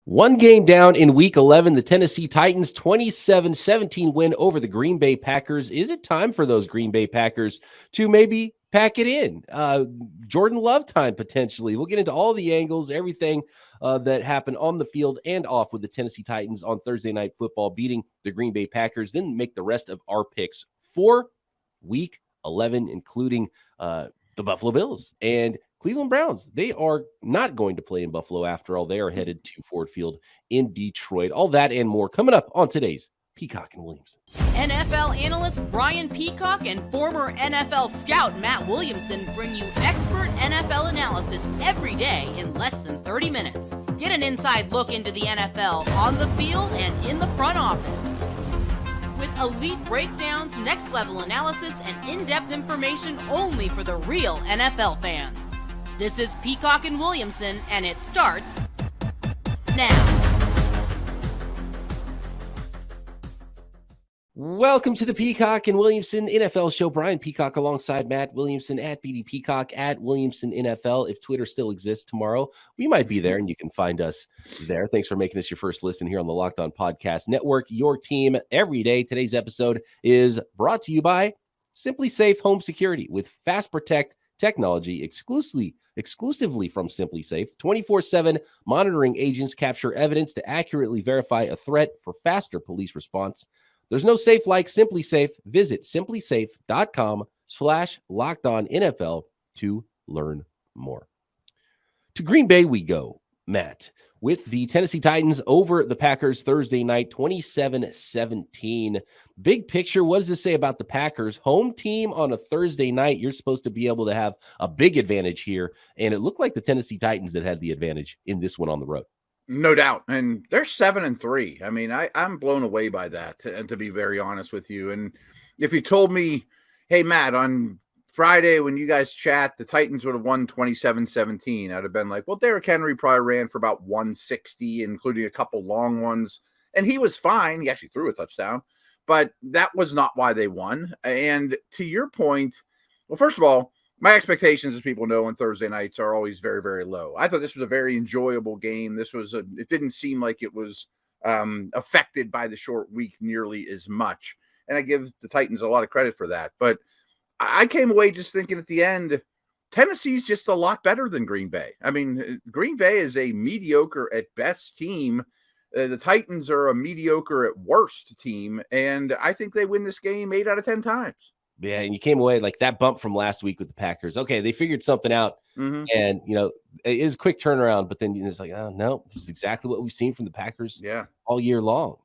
One game down in Week 11, the Tennessee Titans 27-17 win over the Green Bay Packers. Is it time for those Green Bay Packers to maybe pack it in? Jordan Love time, potentially. We'll get into all the angles, everything that happened on the field and off with the Tennessee Titans on Thursday Night Football, beating the Green Bay Packers, then make the rest of our picks for Week 11, including the Buffalo Bills and Cleveland Browns. They are not going to play in Buffalo after all. They are headed to Ford Field in Detroit. All that and more coming up on today's Peacock and Williamson. NFL analyst Brian Peacock and former NFL scout Matt Williamson bring you expert NFL analysis every day in less than 30 minutes. Get an inside look into the NFL on the field and in the front office. With elite breakdowns, next-level analysis, and in-depth information only for the real NFL fans. This is Peacock and Williamson, and it starts now. Welcome to the Peacock and Williamson NFL Show. Brian Peacock alongside Matt Williamson at BD Peacock at Williamson NFL. If Twitter still exists tomorrow, we might be there, and you can find us there. Thanks for making this your first listen here on the Locked On Podcast Network, your team every day. Today's episode is brought to you by SimpliSafe Home Security with Fast Protect technology exclusively from SimpliSafe. 24/7 monitoring agents capture evidence to accurately verify a threat for faster police response. There's no safe like SimpliSafe. Visit simplisafe.com/LockedOnNFL to learn more. To Green Bay we go, Matt, with the Tennessee Titans over the Packers Thursday night, 27-17. Big picture, what does this say about the Packers? Home team on a Thursday night, you're supposed to be able to have a big advantage here, and it looked like the Tennessee Titans that had the advantage in this one on the road. No doubt. And they're 7-3. I mean, I'm blown away by that, to be very honest with you. And if you told me, hey, Matt, on Friday when you guys chat, the Titans would have won 27-17, I'd have been like, well, Derrick Henry probably ran for about 160, including a couple long ones. And he was fine. He actually threw a touchdown. But that was not why they won. And to your point, well, first of all, my expectations, as people know, on Thursday nights are always very, very low. I thought this was a very enjoyable game. It didn't seem like it was affected by the short week nearly as much. And I give the Titans a lot of credit for that. But I came away just thinking at the end, Tennessee's just a lot better than Green Bay. I mean, Green Bay is a mediocre at best team. The Titans are a mediocre at worst team. And I think they win this game 8 out of 10 times. Yeah, and you came away like that bump from last week with the Packers. Okay, they figured something out, and it is a quick turnaround. But then it's like, oh no, this is exactly what we've seen from the Packers, all year long.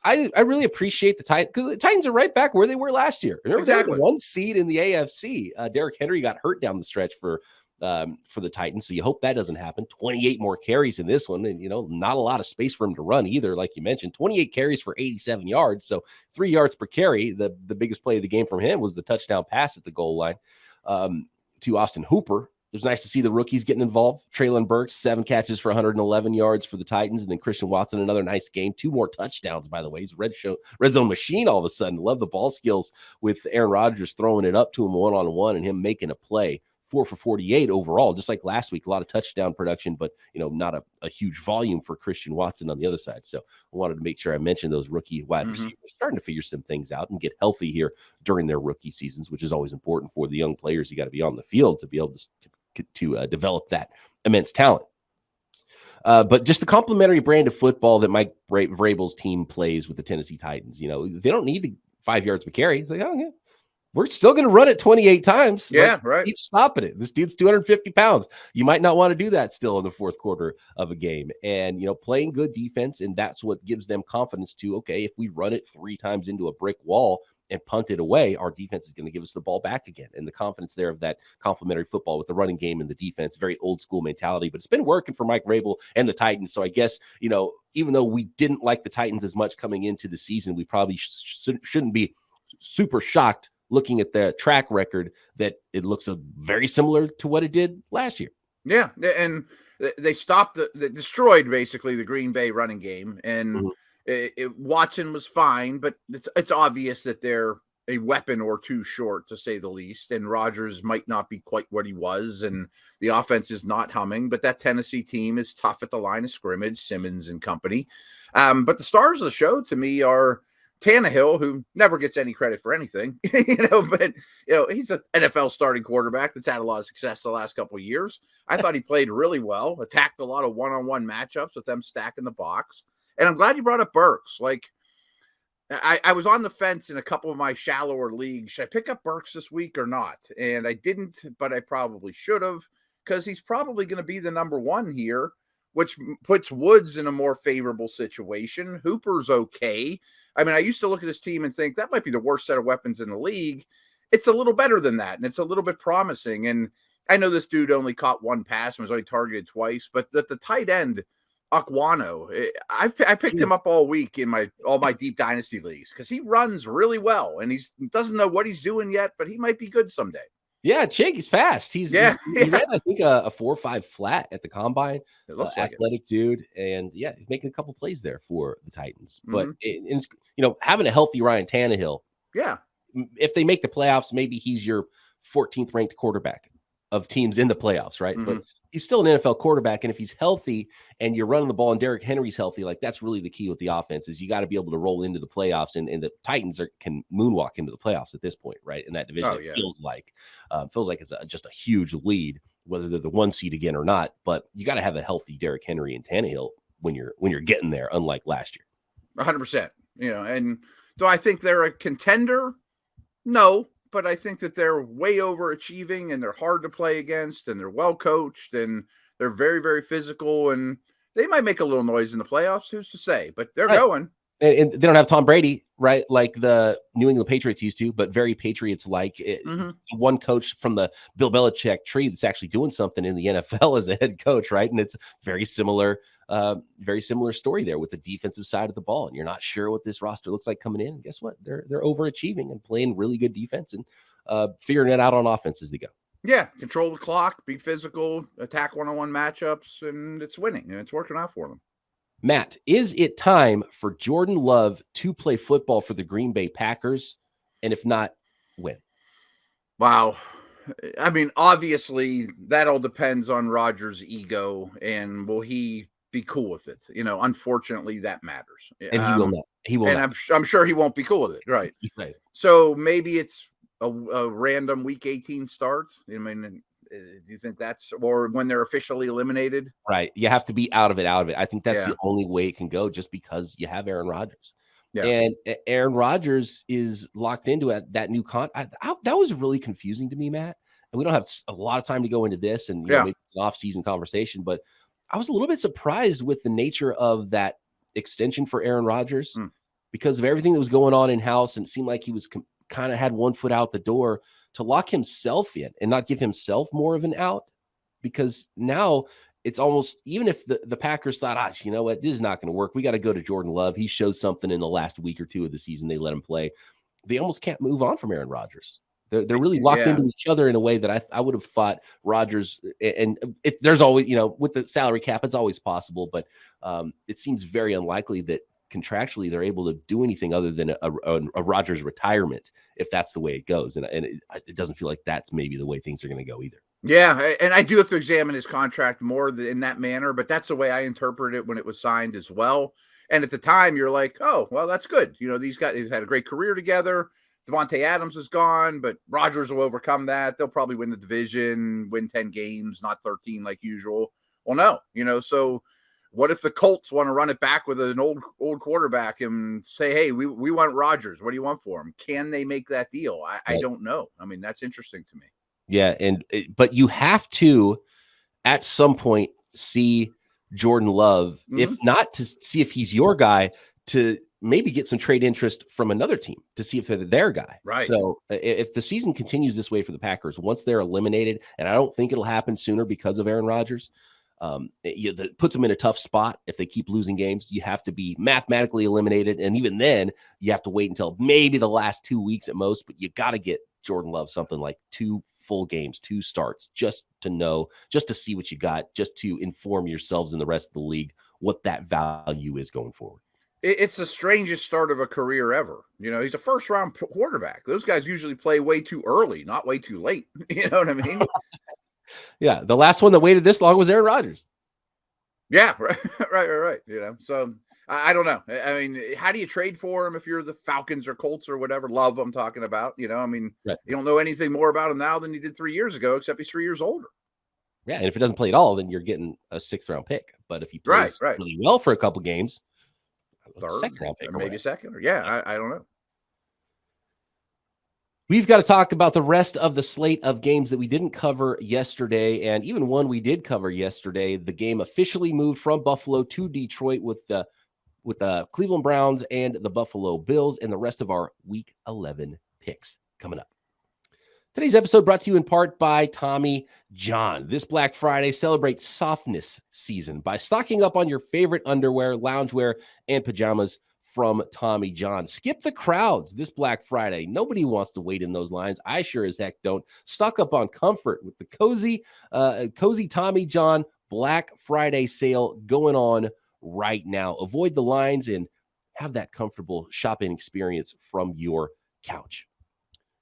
I really appreciate the Titans because the Titans are right back where they were last year. They're the 1 seed in the AFC. Derrick Henry got hurt down the stretch for the Titans, so you hope that doesn't happen. 28 more carries in this one, and not a lot of space for him to run either. Like you mentioned, 28 carries for 87 yards, so 3 yards per carry. The biggest play of the game from him was the touchdown pass at the goal line to Austin Hooper. It was nice to see the rookies getting involved. Treylon Burks, 7 catches for 111 yards for the Titans, and then Christian Watson, another nice game. 2 more touchdowns, by the way. He's a red zone machine all of a sudden. Love the ball skills with Aaron Rodgers throwing it up to him one-on-one and him making a play. 4 for 48 overall, just like last week. A lot of touchdown production, but not a huge volume for Christian Watson on the other side. So I wanted to make sure I mentioned those rookie wide receivers starting to figure some things out and get healthy here during their rookie seasons, which is always important for the young players. You got to be on the field to be able to develop that immense talent. But just the complementary brand of football that Mike Vrabel's team plays with the Tennessee Titans. They don't need 5 yards per carry. It's like, oh yeah, we're still going to run it 28 times. Yeah, right. Keep stopping it. This dude's 250 pounds. You might not want to do that still in the fourth quarter of a game. And, playing good defense, and that's what gives them confidence to, okay, if we run it 3 times into a brick wall and punt it away, our defense is going to give us the ball back again. And the confidence there of that complementary football with the running game and the defense, very old school mentality. But it's been working for Mike Vrabel and the Titans. So I guess, even though we didn't like the Titans as much coming into the season, we probably shouldn't be super shocked looking at the track record that it looks very similar to what it did last year. Yeah, and they stopped destroyed basically the Green Bay running game, and Watson was fine, but it's obvious that they're a weapon or two short, to say the least. And Rodgers might not be quite what he was, and the offense is not humming, but that Tennessee team is tough at the line of scrimmage, Simmons and company. But the stars of the show to me are Tannehill, who never gets any credit for anything, but he's an NFL starting quarterback that's had a lot of success the last couple of years. I thought he played really well, attacked a lot of one-on-one matchups with them stacking the box. And I'm glad you brought up Burks. Like, I was on the fence in a couple of my shallower leagues. Should I pick up Burks this week or not? And I didn't, but I probably should have, because he's probably going to be the number one here, which puts Woods in a more favorable situation. Hooper's okay. I mean, I used to look at his team and think that might be the worst set of weapons in the league. It's a little better than that, and it's a little bit promising. And I know this dude only caught one pass and was only targeted twice, but the tight end, Aquano, I picked him up all week in all my deep dynasty leagues because he runs really well, and he doesn't know what he's doing yet, but he might be good someday. Yeah, Chig, he's fast. He ran, I think, a 4.5 flat at the combine. It looks like athletic dude, and yeah, he's making a couple plays there for the Titans. But it's, having a healthy Ryan Tannehill, if they make the playoffs, maybe he's your 14th ranked quarterback of teams in the playoffs, right? But he's still an NFL quarterback, and if he's healthy and you're running the ball and Derrick Henry's healthy, like that's really the key with the offense is you got to be able to roll into the playoffs, and the Titans can moonwalk into the playoffs at this point, right? In that division, it feels like it's just a huge lead, whether they're the one seed again or not. But you got to have a healthy Derrick Henry and Tannehill when you're getting there, unlike last year. 100%. And do I think they're a contender? No. But I think that they're way overachieving, and they're hard to play against, and they're well coached, and they're very, very physical, and they might make a little noise in the playoffs. Who's to say? But they're going. And they don't have Tom Brady, right? Like the New England Patriots used to, but very Patriots-like. One coach from the Bill Belichick tree that's actually doing something in the NFL as a head coach, right? And it's very similar story there with the defensive side of the ball. And you're not sure what this roster looks like coming in. And guess what? They're overachieving and playing really good defense and figuring it out on offense as they go. Yeah, control the clock, be physical, attack one-on-one matchups, and it's winning, and it's working out for them. Matt, is it time for Jordan Love to play football for the Green Bay Packers? And if not, when? Wow. I mean, obviously, that all depends on Rodgers' ego, and will he be cool with it? Unfortunately, that matters. And he will not. He will not. I'm sure he won't be cool with it, right? Right. So maybe it's a random Week 18 start. I mean, do you think that's, or when they're officially eliminated? Right. You have to be out of it. I think that's the only way it can go, just because you have Aaron Rodgers. Yeah. And Aaron Rodgers is locked into that new contract. That was really confusing to me, Matt. And we don't have a lot of time to go into this, and maybe it's an off-season conversation, but I was a little bit surprised with the nature of that extension for Aaron Rodgers because of everything that was going on in-house, and it seemed like he was kind of had one foot out the door to lock himself in and not give himself more of an out, because now it's almost, even if the Packers thought, you know what, this is not going to work, we got to go to Jordan Love. He showed something in the last week or two of the season. They let him play. They almost can't move on from Aaron Rodgers. They're really locked into each other in a way that I would have thought Rodgers, and there's always, with the salary cap, it's always possible, but it seems very unlikely that contractually they're able to do anything other than a Rodgers retirement, if that's the way it goes. And it doesn't feel like that's maybe the way things are going to go either. Yeah, and I do have to examine his contract more in that manner, but that's the way I interpret it when it was signed as well. And at the time, you're like, oh, well, that's good. These guys have had a great career together. Devontae Adams is gone, but Rodgers will overcome that. They'll probably win the division, win 10 games, not 13 like usual. Well, no, so what if the Colts want to run it back with an old quarterback and say, hey, we want Rodgers. What do you want for him? Can they make that deal? I don't know. I mean, that's interesting to me. Yeah, but you have to, at some point, see Jordan Love, if not to see if he's your guy, to maybe get some trade interest from another team to see if they're their guy. Right. So if the season continues this way for the Packers, once they're eliminated, and I don't think it'll happen sooner because of Aaron Rodgers, it puts them in a tough spot. If they keep losing games, you have to be mathematically eliminated. And even then, you have to wait until maybe the last 2 weeks at most, but you got to get Jordan Love something like 2 full games, 2 starts, just to know, just to see what you got, just to inform yourselves and the rest of the league what that value is going forward. It's the strangest start of a career ever. He's a first-round quarterback. Those guys usually play way too early, not way too late. You know what I mean? Yeah, the last one that waited this long was Aaron Rodgers. Yeah, right. So I don't know. I mean, how do you trade for him if you're the Falcons or Colts or whatever? Love I'm talking about. I mean, right. You don't know anything more about him now than you did 3 years ago, except he's 3 years older. Yeah, and if it doesn't play at all, then you're getting a 6th-round pick. But if he plays really well for a couple games, third, 2nd-round pick, or maybe second, or I don't know. We've got to talk about the rest of the slate of games that we didn't cover yesterday, and even one we did cover yesterday. The game officially moved from Buffalo to Detroit with the Cleveland Browns and the Buffalo Bills, and the rest of our Week 11 picks coming up. Today's episode brought to you in part by Tommy John. This Black Friday, celebrate softness season by stocking up on your favorite underwear, loungewear, and pajamas from Tommy John. Skip the crowds this Black Friday. Nobody wants to wait in those lines. I sure as heck don't. Stock up on comfort with the cozy Tommy John Black Friday sale going on right now. Avoid the lines and have that comfortable shopping experience from your couch.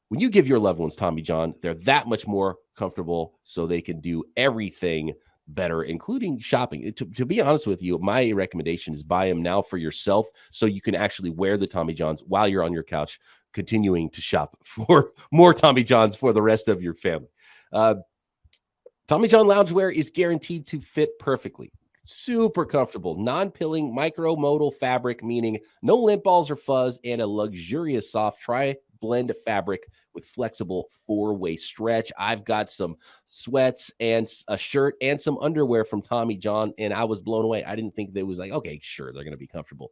When you give your loved ones Tommy John, they're that much more comfortable so they can do everything better, including shopping. To be honest with you, my recommendation is buy them now for yourself so you can actually wear the Tommy Johns while you're on your couch, continuing to shop for more Tommy Johns for the rest of your family. Tommy John loungewear is guaranteed to fit perfectly. Super comfortable, non-pilling, micromodal fabric, meaning no lint balls or fuzz, and a luxurious soft tri-blend fabric with flexible 4-way stretch. I've got some sweats and a shirt and some underwear from Tommy John, and I was blown away. I didn't think they was like, okay, sure, they're going to be comfortable.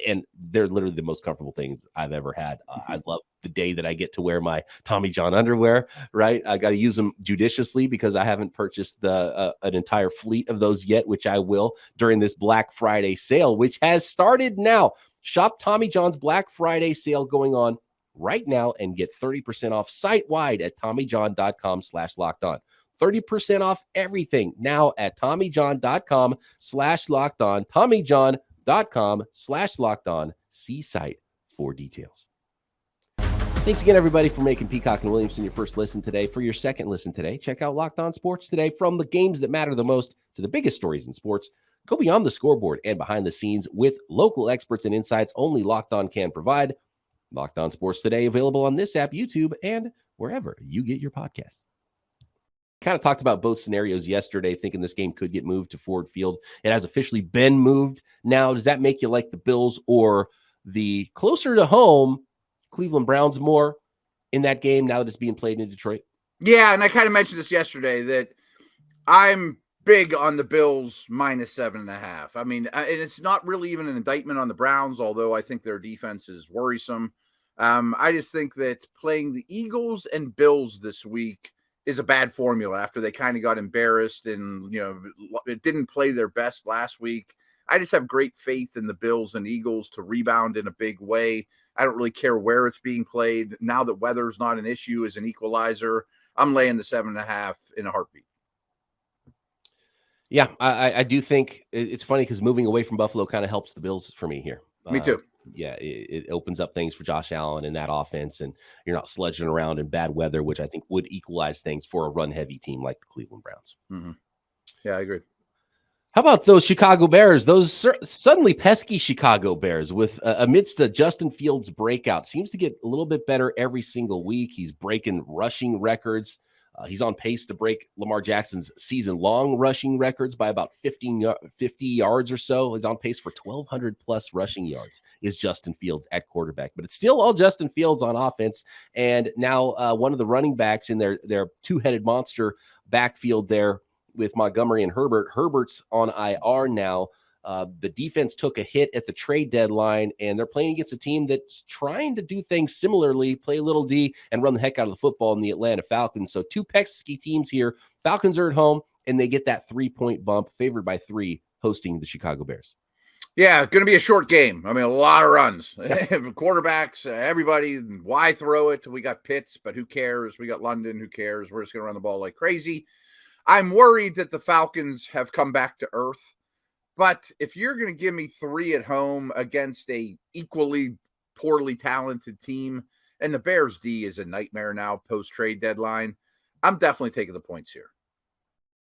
And they're literally the most comfortable things I've ever had. I love the day that I get to wear my Tommy John underwear, right? I got to use them judiciously because I haven't purchased an entire fleet of those yet, which I will during this Black Friday sale, which has started now. Shop Tommy John's Black Friday sale going on right now and get 30% off site-wide at TommyJohn.com/lockedon. 30% off everything now at TommyJohn.com/lockedon. TommyJohn.com/lockedon. See site for details. Thanks again, everybody, for making Peacock and Williamson your first listen today. For your second listen today, check out Locked On Sports Today. From the games that matter the most to the biggest stories in sports, go beyond the scoreboard and behind the scenes with local experts and insights only Locked On can provide. Locked On Sports Today, available on this app, YouTube, and wherever you get your podcasts. Kind of talked about both scenarios yesterday, thinking this game could get moved to Ford Field. It has officially been moved. Now, does that make you like the Bills or the closer to home Cleveland Browns more in that game now that it's being played in Detroit? Yeah, and I kind of mentioned this yesterday that I'm big on the Bills -7.5. I mean, and it's not really even an indictment on the Browns, although I think their defense is worrisome. I just think that playing the Eagles and Bills this week is a bad formula after they kind of got embarrassed and, it didn't play their best last week. I just have great faith in the Bills and Eagles to rebound in a big way. I don't really care where it's being played. Now that weather's not an issue as an equalizer, I'm laying the 7.5 in a heartbeat. Yeah, I do think it's funny because moving away from Buffalo kind of helps the Bills for me here. Me too. Yeah, it opens up things for Josh Allen in that offense, and you're not sludging around in bad weather, which I think would equalize things for a run-heavy team like the Cleveland Browns. Mm-hmm. Yeah, I agree. How about those Chicago Bears? Those suddenly pesky Chicago Bears with amidst a Justin Fields breakout. Seems to get a little bit better every single week. He's breaking rushing records. He's on pace to break Lamar Jackson's season-long rushing records by about 50 yards or so. He's on pace for 1,200-plus rushing yards is Justin Fields at quarterback. But it's still all Justin Fields on offense. And now one of the running backs in their two-headed monster backfield there with Montgomery and Herbert. Herbert's on IR now. The defense took a hit at the trade deadline, and they're playing against a team that's trying to do things similarly, play a little D and run the heck out of the football in the Atlanta Falcons. So two pesky teams here. Falcons are at home, and they get that 3-point bump, favored by 3, hosting the Chicago Bears. Yeah, going to be a short game. I mean, a lot of runs. Quarterbacks, everybody, why throw it? We got Pitts, but who cares? We got London, who cares? We're just going to run the ball like crazy. I'm worried that the Falcons have come back to earth. But if you're going to give me 3 at home against a equally poorly talented team, and the Bears D is a nightmare now post-trade deadline, I'm definitely taking the points here.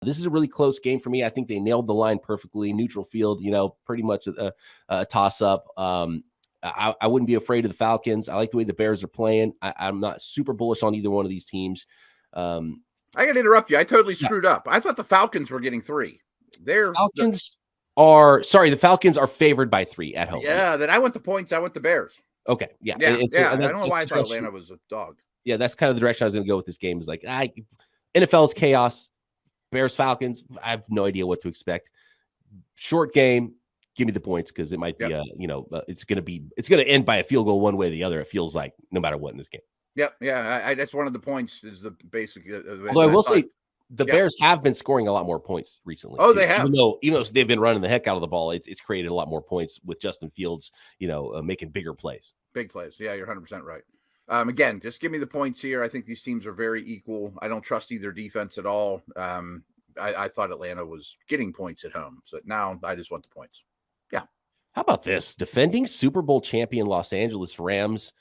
This is a really close game for me. I think they nailed the line perfectly. Neutral field, pretty much a toss-up. I wouldn't be afraid of the Falcons. I like the way the Bears are playing. I'm not super bullish on either one of these teams. I got to interrupt you. I totally screwed up. I thought the Falcons were getting 3. The Falcons are favored by 3 at home. Yeah, then I went to points. I went to Bears. Okay, yeah. I don't know why I thought Atlanta was a dog. Yeah, that's kind of the direction I was going to go with this game. Is like, NFL's chaos. Bears, Falcons, I have no idea what to expect. Short game, give me the points because it might be, it's going to end by a field goal one way or the other. It feels like no matter what in this game. Yep. Yeah. That's one of the points is the basic. Although I will say the Bears have been scoring a lot more points recently. Oh, they have. Even though they've been running the heck out of the ball, it's created a lot more points with Justin Fields, making bigger plays. Big plays. Yeah, you're 100% right. Again, just give me the points here. I think these teams are very equal. I don't trust either defense at all. I thought Atlanta was getting points at home. So now I just want the points. Yeah. How about this? Defending Super Bowl champion Los Angeles Rams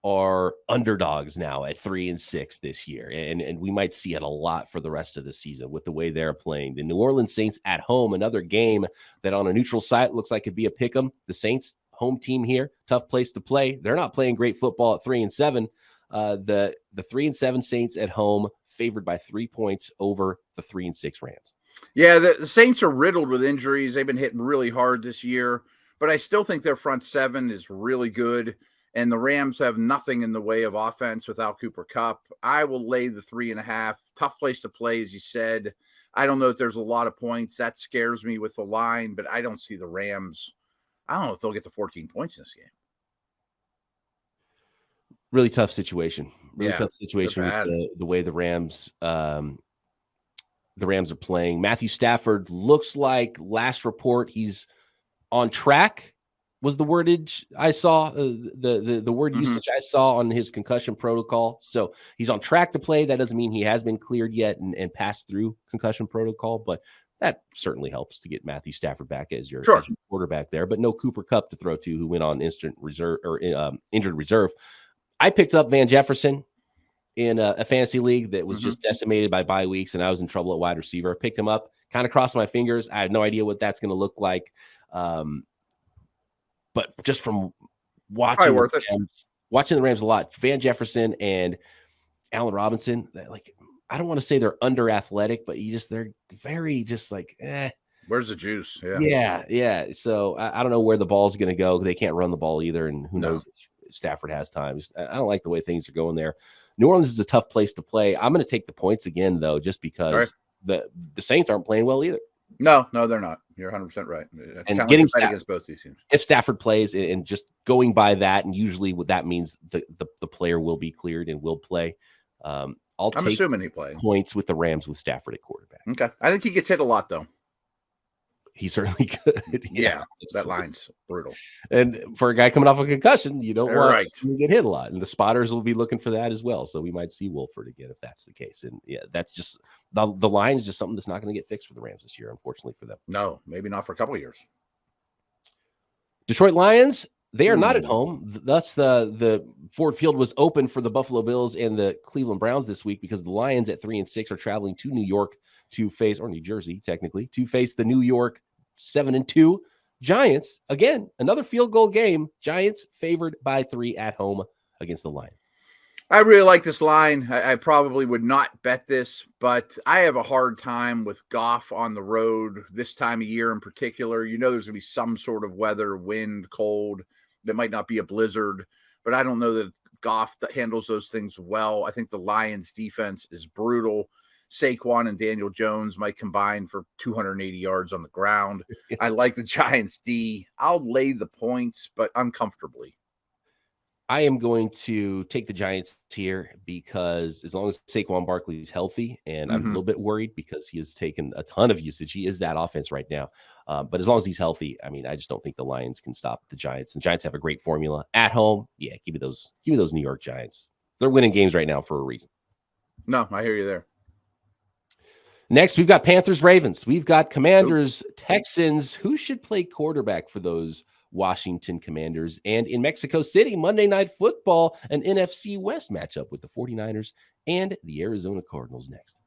are underdogs now at 3-6 this year. And we might see it a lot for the rest of the season with the way they're playing. The New Orleans Saints at home, another game that on a neutral site looks like it'd be a pick 'em. The Saints home team here, tough place to play. They're not playing great football at 3-7. The 3-7 Saints at home favored by 3 points over the 3-6 Rams. Yeah, the Saints are riddled with injuries. They've been hitting really hard this year, but I still think their front seven is really good. And the Rams have nothing in the way of offense without Cooper Kupp. I will lay the 3.5. Tough place to play, as you said. I don't know if there's a lot of points. That scares me with the line, but I don't see the Rams. I don't know if they'll get to 14 points in this game. Really tough situation. Tough situation with the way the Rams are playing. Matthew Stafford looks like last report he's on track. Was the wordage I saw, the word usage I saw on his concussion protocol. So he's on track to play. That doesn't mean he has been cleared yet and passed through concussion protocol, but that certainly helps to get Matthew Stafford back as your quarterback there. But no Cooper Kupp to throw to, who went on instant reserve or injured reserve. I picked up Van Jefferson in a fantasy league that was just decimated by bye weeks, and I was in trouble at wide receiver. I picked him up, kind of crossed my fingers. I have no idea what that's going to look like. But just from watching the Rams a lot, Van Jefferson and Allen Robinson, I don't want to say they're under athletic, but they're very just like, Where's the juice? Yeah. So I don't know where the ball's going to go. They can't run the ball either, and who knows if Stafford has time. I don't like the way things are going there. New Orleans is a tough place to play. I'm going to take the points again, though, just because the Saints aren't playing well either. No, they're not. You're 100% right. And getting against both these teams. If Stafford plays and just going by that, and usually what that means, the player will be cleared and will play. I'm assuming he plays points with the Rams with Stafford at quarterback. Okay. I think he gets hit a lot, though. He certainly could. Yeah, that line's brutal. And for a guy coming off a concussion, you don't want to get hit a lot. And the spotters will be looking for that as well. So we might see Wolford again if that's the case. And that's just the line is just something that's not going to get fixed for the Rams this year, unfortunately for them. No, maybe not for a couple of years. Detroit Lions, they are not at home. Thus, the Ford Field was open for the Buffalo Bills and the Cleveland Browns this week because the Lions at 3-6 are traveling to New York to face, or New Jersey, technically, to face the New York 7-2 Giants. Again, another field goal game. Giants favored by 3 at home against the Lions. I really like this line. I probably would not bet this, but I have a hard time with Goff on the road this time of year in particular. There's going to be some sort of weather, wind, cold. That might not be a blizzard, but I don't know that Goff handles those things well. I think the Lions defense is brutal. Saquon and Daniel Jones might combine for 280 yards on the ground. I like the Giants D. I'll lay the points, but uncomfortably. I am going to take the Giants here because as long as Saquon Barkley is healthy, and I'm a little bit worried because he has taken a ton of usage. He is that offense right now. But as long as he's healthy, I just don't think the Lions can stop the Giants. And Giants have a great formula at home. Yeah, give me those New York Giants. They're winning games right now for a reason. No, I hear you there. Next, we've got Panthers, Ravens. We've got Commanders, Texans. Who should play quarterback for those Washington Commanders? And in Mexico City, Monday Night Football, an NFC West matchup with the 49ers and the Arizona Cardinals next.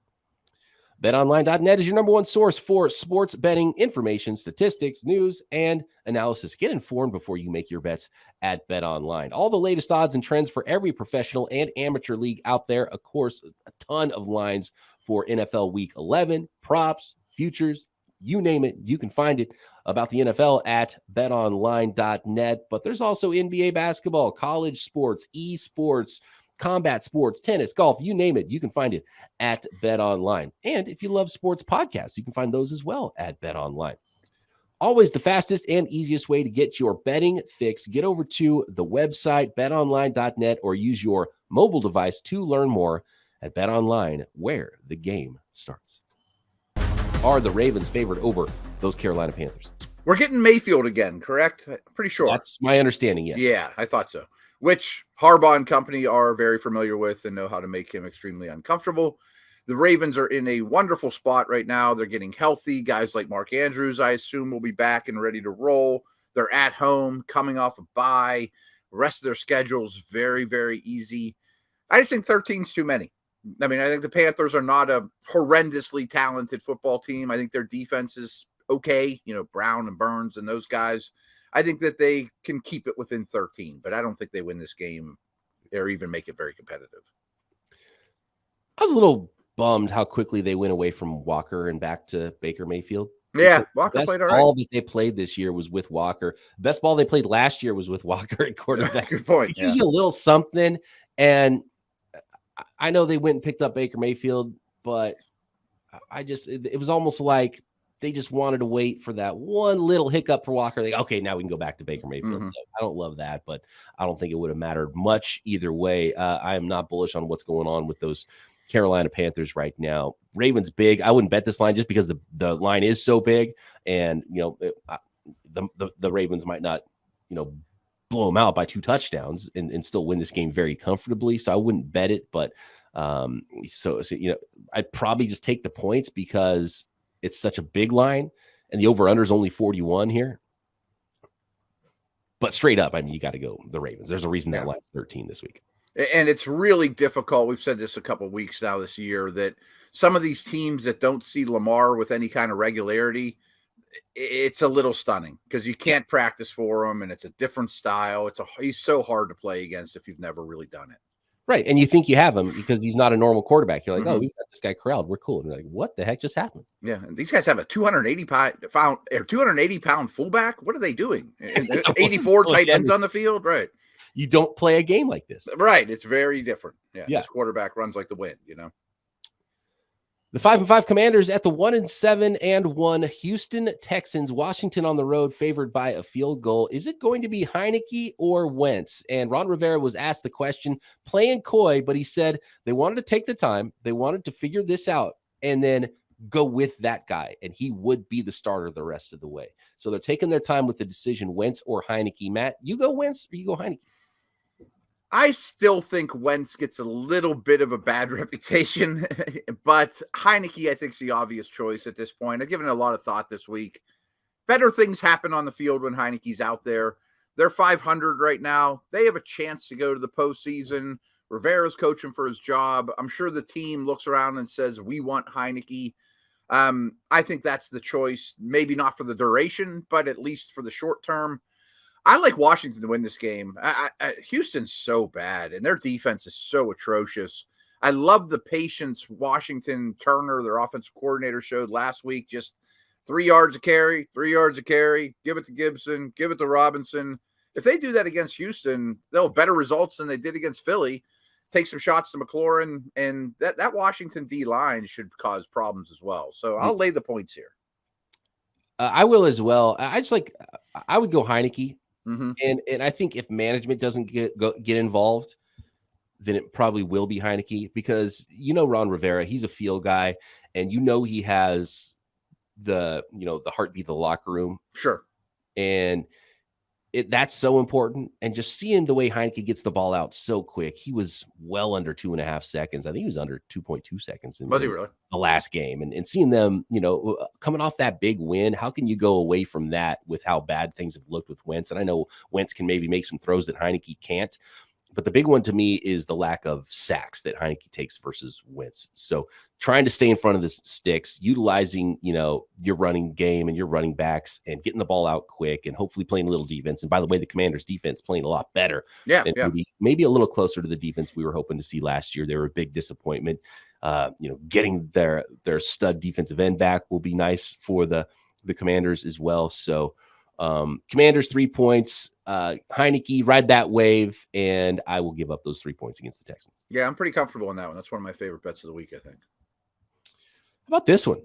BetOnline.net is your number one source for sports betting information, statistics, news, and analysis. Get informed before you make your bets at BetOnline. All the latest odds and trends for every professional and amateur league out there. Of course, a ton of lines for NFL Week 11, props, futures, you name it. You can find it about the NFL at BetOnline.net. But there's also NBA basketball, college sports, esports, combat sports, tennis, golf, you name it. You can find it at BetOnline. And if you love sports podcasts, you can find those as well at BetOnline. Always the fastest and easiest way to get your betting fix. Get over to the website, betonline.net, or use your mobile device to learn more at BetOnline, where the game starts. Are the Ravens favored over those Carolina Panthers? We're getting Mayfield again, correct? Pretty sure. That's my understanding, yes. Yeah, I thought so. Which Harbaugh and company are very familiar with and know how to make him extremely uncomfortable. The Ravens are in a wonderful spot right now. They're getting healthy. Guys like Mark Andrews, I assume, will be back and ready to roll. They're at home, coming off a bye. The rest of their schedule is very, very easy. I just think 13's too many. I mean, I think the Panthers are not a horrendously talented football team. I think their defense is okay. You know, Brown and Burns and those guys. I think that they can keep it within 13, but I don't think they win this game or even make it very competitive. I was a little bummed how quickly they went away from Walker and back to Baker Mayfield. Yeah, Walker played all right. All that they played this year was with Walker. Best ball they played last year was with Walker at quarterback. Good point. It gives you a little something, and I know they went and picked up Baker Mayfield, but it was almost like they just wanted to wait for that one little hiccup for Walker. Like, okay, now we can go back to Baker Mayfield. Mm-hmm. So I don't love that, but I don't think it would have mattered much either way. I am not bullish on what's going on with those Carolina Panthers right now. Ravens big. I wouldn't bet this line just because the line is so big, and the Ravens might not blow them out by 2 touchdowns and still win this game very comfortably. So I wouldn't bet it, but I'd probably just take the points because it's such a big line, and the over-under is only 41 here. But straight up, I mean, you got to go the Ravens. There's a reason that line's 13 this week. And it's really difficult. We've said this a couple of weeks now this year, that some of these teams that don't see Lamar with any kind of regularity, it's a little stunning because you can't practice for him, and it's a different style. He's so hard to play against if you've never really done it. Right. And you think you have him because he's not a normal quarterback. You're like, oh, we've got this guy corralled. We're cool. And you're like, what the heck just happened? Yeah. And these guys have a 280 pound fullback. What are they doing? 84 tight ends on the field. Right. You don't play a game like this. Right. It's very different. Yeah. This quarterback runs like the wind, The 5-5 Commanders at the 1-7-1 Houston Texans. Washington on the road, favored by a field goal. Is it going to be Heineke or Wentz? And Ron Rivera was asked the question, playing coy, but he said they wanted to take the time. They wanted to figure this out and then go with that guy, and he would be the starter the rest of the way. So they're taking their time with the decision, Wentz or Heineke. Matt, you go Wentz or you go Heineke? I still think Wentz gets a little bit of a bad reputation, but Heineke, I think, is the obvious choice at this point. I've given it a lot of thought this week. Better things happen on the field when Heineke's out there. They're 500 right now. They have a chance to go to the postseason. Rivera's coaching for his job. I'm sure the team looks around and says, we want Heineke. I think that's the choice. Maybe not for the duration, but at least for the short term. I like Washington to win this game. Houston's so bad, and their defense is so atrocious. I love the patience Washington Turner, their offensive coordinator, showed last week. Just 3 yards a carry, 3 yards a carry. Give it to Gibson, give it to Robinson. If they do that against Houston, they'll have better results than they did against Philly. Take some shots to McLaurin, and that Washington D-line should cause problems as well. So I'll lay the points here. I will as well. I would go Heineke. Mm-hmm. And I think if management doesn't get involved, then it probably will be Heineke, because Ron Rivera, he's a feel guy, and he has the heartbeat of the locker room. Sure. And that's so important. And just seeing the way Heineke gets the ball out so quick, he was well under 2.5 seconds. I think he was under 2.2 seconds in the last game. And seeing them, coming off that big win, how can you go away from that with how bad things have looked with Wentz? And I know Wentz can maybe make some throws that Heineke can't. But the big one to me is the lack of sacks that Heineke takes versus Wentz. So trying to stay in front of the sticks, utilizing, your running game and your running backs and getting the ball out quick and hopefully playing a little defense. And by the way, the Commanders defense playing a lot better. Yeah. Maybe a little closer to the defense we were hoping to see last year. They were a big disappointment. Getting their stud defensive end back will be nice for the Commanders as well. So Commanders 3 points, Heineke ride that wave, and I will give up those 3 points against the Texans. Yeah, I'm pretty comfortable in that one. That's one of my favorite bets of the week, I think. How about this one?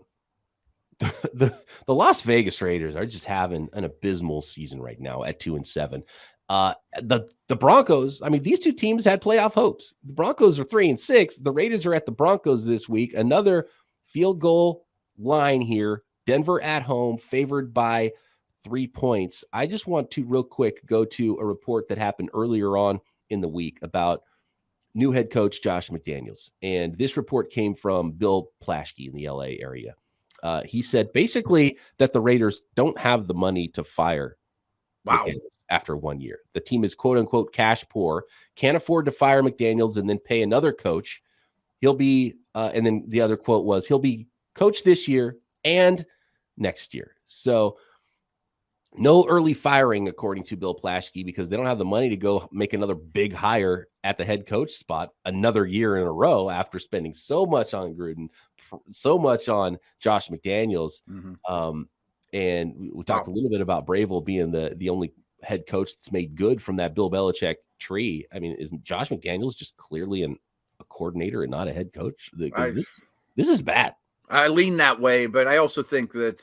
The Las Vegas Raiders are just having an abysmal season right now at 2-7. The Broncos, I mean, these two teams had playoff hopes. The Broncos are 3-6. The Raiders are at the Broncos this week. Another field goal line here. Denver at home, favored by 3 points. I just want to real quick go to a report that happened earlier on in the week about new head coach Josh McDaniels. And this report came from Bill Plaschke in the LA area. He said basically that the Raiders don't have the money to fire McDaniels after 1 year. The team is quote unquote cash poor, can't afford to fire McDaniels and then pay another coach. He'll be, and then the other quote was, he'll be coach this year and next year. So no early firing, according to Bill Plaschke, because they don't have the money to go make another big hire at the head coach spot another year in a row after spending so much on Gruden, so much on Josh McDaniels. Mm-hmm. And we talked a little bit about Bravel being the only head coach that's made good from that Bill Belichick tree. I mean, is Josh McDaniels just clearly a coordinator and not a head coach? This is bad. I lean that way, but I also think that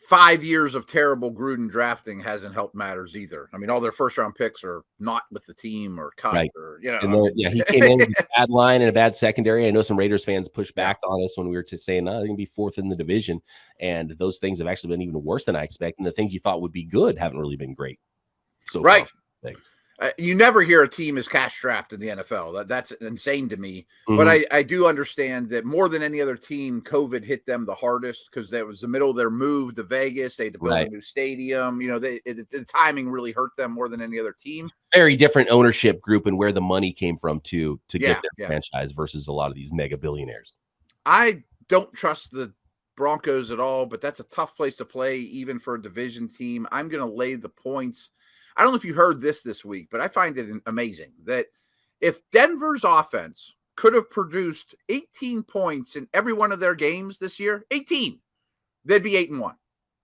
5 years of terrible Gruden drafting hasn't helped matters either. I mean, all their first round picks are not with the team or cut, right. Or, he came in with a bad line and a bad secondary. I know some Raiders fans pushed back on us when we were saying, no, they're going to be fourth in the division. And those things have actually been even worse than I expect. And the things you thought would be good haven't really been great. So right. You never hear a team is cash strapped in the NFL. That's insane to me. Mm-hmm. But I do understand that more than any other team, COVID hit them the hardest because that was the middle of their move to Vegas. They had to build a new stadium. The timing really hurt them more than any other team. Very different ownership group and where the money came from to get their franchise versus a lot of these mega billionaires. I don't trust the Broncos at all, but that's a tough place to play even for a division team. I'm going to lay the points. I don't know if you heard this week, but I find it amazing that if Denver's offense could have produced 18 points in every one of their games this year, 18, they'd be 8-1.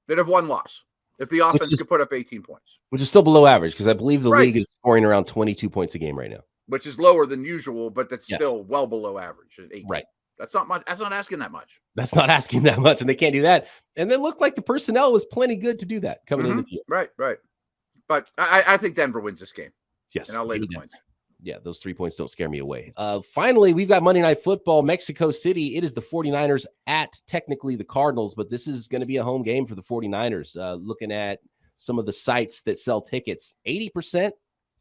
They'd have one loss if the offense could put up 18 points. Which is still below average because I believe the league is scoring around 22 points a game right now. Which is lower than usual, but that's still well below average at 18. Right. That's not much. That's not asking that much. That's not asking that much, and they can't do that. And they looked like the personnel was plenty good to do that coming into the year. Right. But I think Denver wins this game. Yes. And I'll lay the points. Yeah, those 3 points don't scare me away. Finally, we've got Monday Night Football, Mexico City. It is the 49ers at technically the Cardinals, but this is going to be a home game for the 49ers. Looking at some of the sites that sell tickets, 80%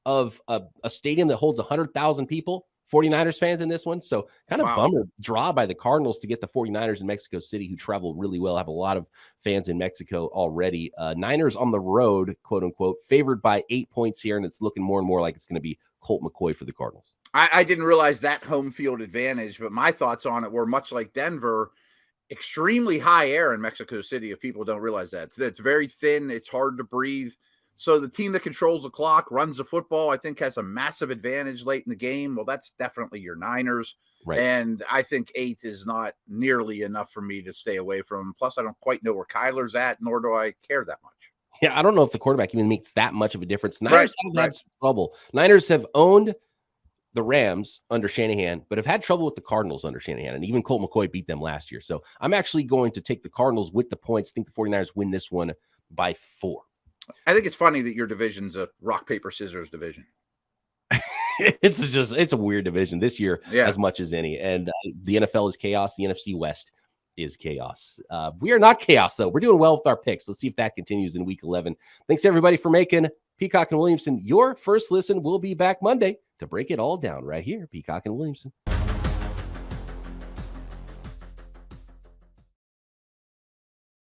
of a stadium that holds 100,000 people, 49ers fans in this one. So kind of bummer draw by the Cardinals to get the 49ers in Mexico City, who travel really well, have a lot of fans in Mexico already. Niners on the road, quote unquote, favored by 8 points here. And it's looking more and more like it's going to be Colt McCoy for the Cardinals. I didn't realize that home field advantage, but my thoughts on it were much like Denver, extremely high air in Mexico City. If people don't realize that, it's very thin. It's hard to breathe. So the team that controls the clock, runs the football, I think has a massive advantage late in the game. Well, that's definitely your Niners. Right. And I think 8 is not nearly enough for me to stay away from. Plus, I don't quite know where Kyler's at, nor do I care that much. Yeah, I don't know if the quarterback even makes that much of a difference. Niners have had some trouble. Niners have owned the Rams under Shanahan, but have had trouble with the Cardinals under Shanahan. And even Colt McCoy beat them last year. So I'm actually going to take the Cardinals with the points. I think the 49ers win this one by 4. I think it's funny that your division's a rock, paper, scissors division. It's a weird division this year as much as any. And the NFL is chaos. The NFC West is chaos. We are not chaos, though. We're doing well with our picks. Let's see if that continues in week 11. Thanks, everybody, for making Peacock and Williamson, your first listen will be back Monday to break it all down right here. Peacock and Williamson.